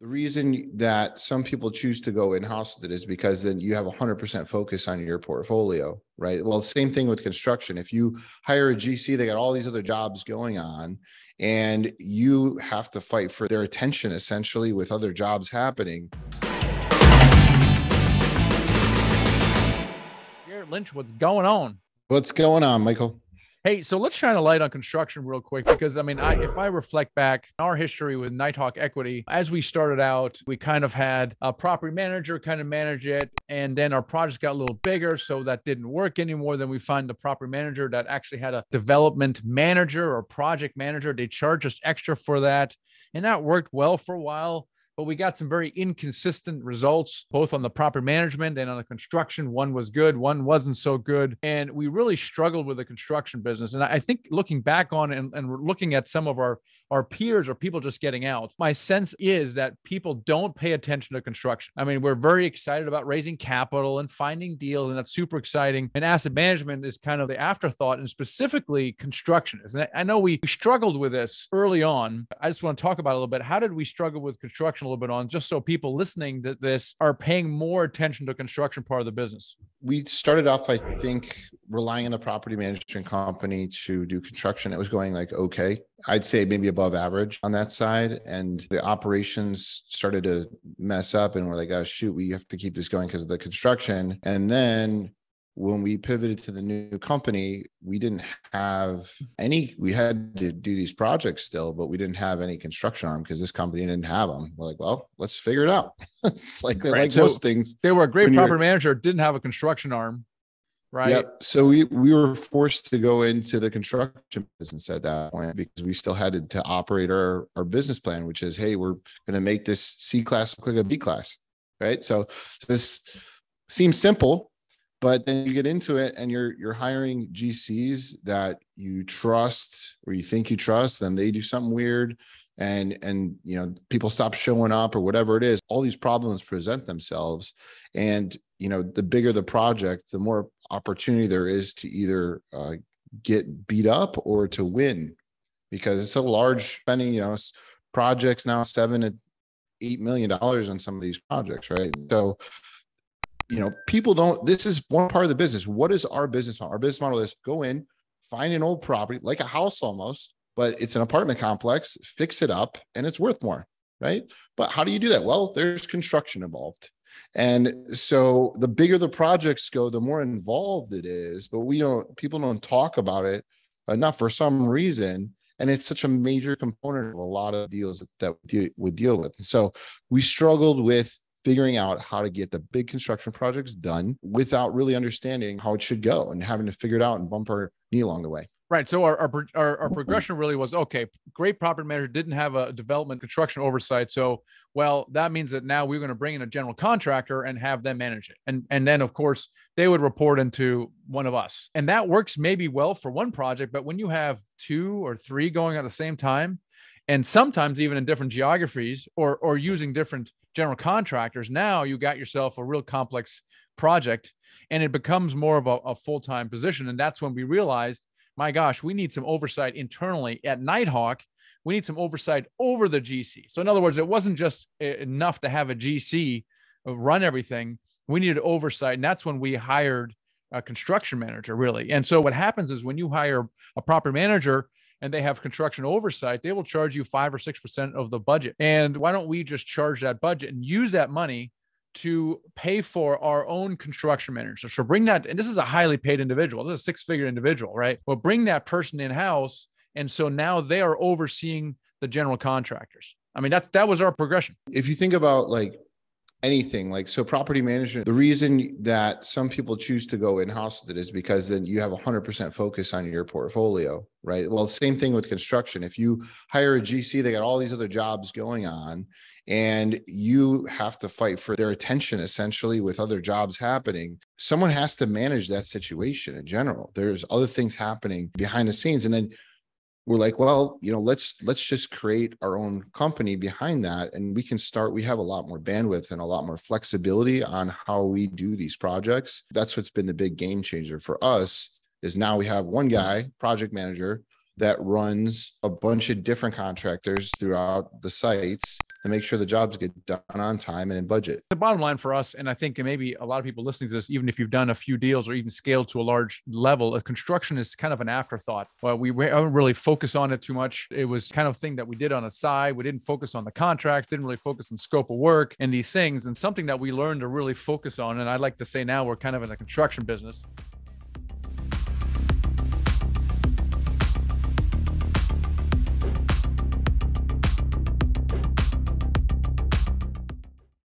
The reason that some people choose to go in-house with it is because then you have 100% focus on your portfolio, right? Well, same thing with construction. If you hire a GC, they got all these other jobs going on, and you have to fight for their attention essentially with other jobs happening. Garrett Lynch, what's going on? What's going on, Michael? Hey, so let's shine a light on construction real quick, because if I reflect back our history with Nighthawk Equity, as we started out, we kind of had a property manager kind of manage it, and then our projects got a little bigger, so that didn't work anymore. Then we find the property manager that actually had a development manager or project manager. They charged us extra for that, and that worked well for a while. But we got some very inconsistent results, both on the property management and on the construction. One was good, one wasn't so good. And we really struggled with the construction business. And I think looking back on it and we're looking at some of our peers or people just getting out, my sense is that people don't pay attention to construction. I mean, we're very excited about raising capital and finding deals, and that's super exciting. And asset management is kind of the afterthought, and specifically construction is. And I know we struggled with this early on. I just want to talk about it a little bit. How did we struggle with construction a little bit on, just so people listening to this are paying more attention to construction part of the business? We started off, I think, relying on a property management company to do construction. It was going like, okay, I'd say maybe above average on that side. And the operations started to mess up, and we're like, oh, shoot, we have to keep this going because of the construction. And then when we pivoted to the new company, we didn't have any, we had to do these projects still, but we didn't have any construction arm because this company didn't have them. We're like, well, let's figure it out. It's like, right. Like so most things. They were a great property manager, didn't have a construction arm. Right. Yep. So we were forced to go into the construction business at that point because we still had to operate our business plan, which is, hey, we're going to make this C class look like a B class. Right. So this seems simple, but then you get into it and you're hiring GCs that you trust or you think you trust, then they do something weird. And you know, people stop showing up or whatever it is. All these problems present themselves. And, you know, the bigger the project, the more opportunity there is to either get beat up or to win, because it's a large spending, you know, projects now $7 to $8 million on some of these projects, right? So, you know, people don't, this is one part of the business. What is our business model? Our business model is go in, find an old property, like a house almost, but it's an apartment complex, fix it up, and it's worth more, right? But how do you do that? Well, there's construction involved. And so the bigger the projects go, the more involved it is, but people don't talk about it enough for some reason. And it's such a major component of a lot of deals that we deal with. So we struggled with figuring out how to get the big construction projects done without really understanding how it should go and having to figure it out and bump our knee along the way. Right. So our progression really was, okay, great property manager didn't have a development construction oversight. So, well, that means that now we're going to bring in a general contractor and have them manage it. And then, of course, they would report into one of us. And that works maybe well for one project, but when you have 2 or 3 going at the same time, and sometimes even in different geographies or using different general contractors, now you got yourself a real complex project, and it becomes more of a full-time position. And that's when we realized, my gosh, we need some oversight internally at Nighthawk. We need some oversight over the GC. So in other words, it wasn't just enough to have a GC run everything. We needed oversight. And that's when we hired a construction manager, really. And so what happens is when you hire a property manager and they have construction oversight, they will charge you 5 or 6% of the budget. And why don't we just charge that budget and use that money to pay for our own construction manager? So bring that, and this is a highly paid individual. This is a 6-figure individual, right? Well, bring that person in-house. And so now they are overseeing the general contractors. I mean, that was our progression. If you think about like anything, like, so property management, the reason that some people choose to go in-house with it is because then you have 100% focus on your portfolio, right? Well, same thing with construction. If you hire a GC, they got all these other jobs going on, and you have to fight for their attention essentially with other jobs happening. Someone has to manage that situation in general. There's other things happening behind the scenes. And then we're like, well, you know, let's just create our own company behind that. And we have a lot more bandwidth and a lot more flexibility on how we do these projects. That's what's been the big game changer for us, is now we have one guy, project manager, that runs a bunch of different contractors throughout the sites. to make sure the jobs get done on time and in budget. The bottom line for us, and I think maybe a lot of people listening to this, even if you've done a few deals or even scaled to a large level, construction is kind of an afterthought. Well, we haven't really focused on it too much. It was kind of thing that we did on the side. We didn't focus on the contracts, didn't really focus on scope of work and these things, and something that we learned to really focus on. And I like to say now we're kind of in the construction business.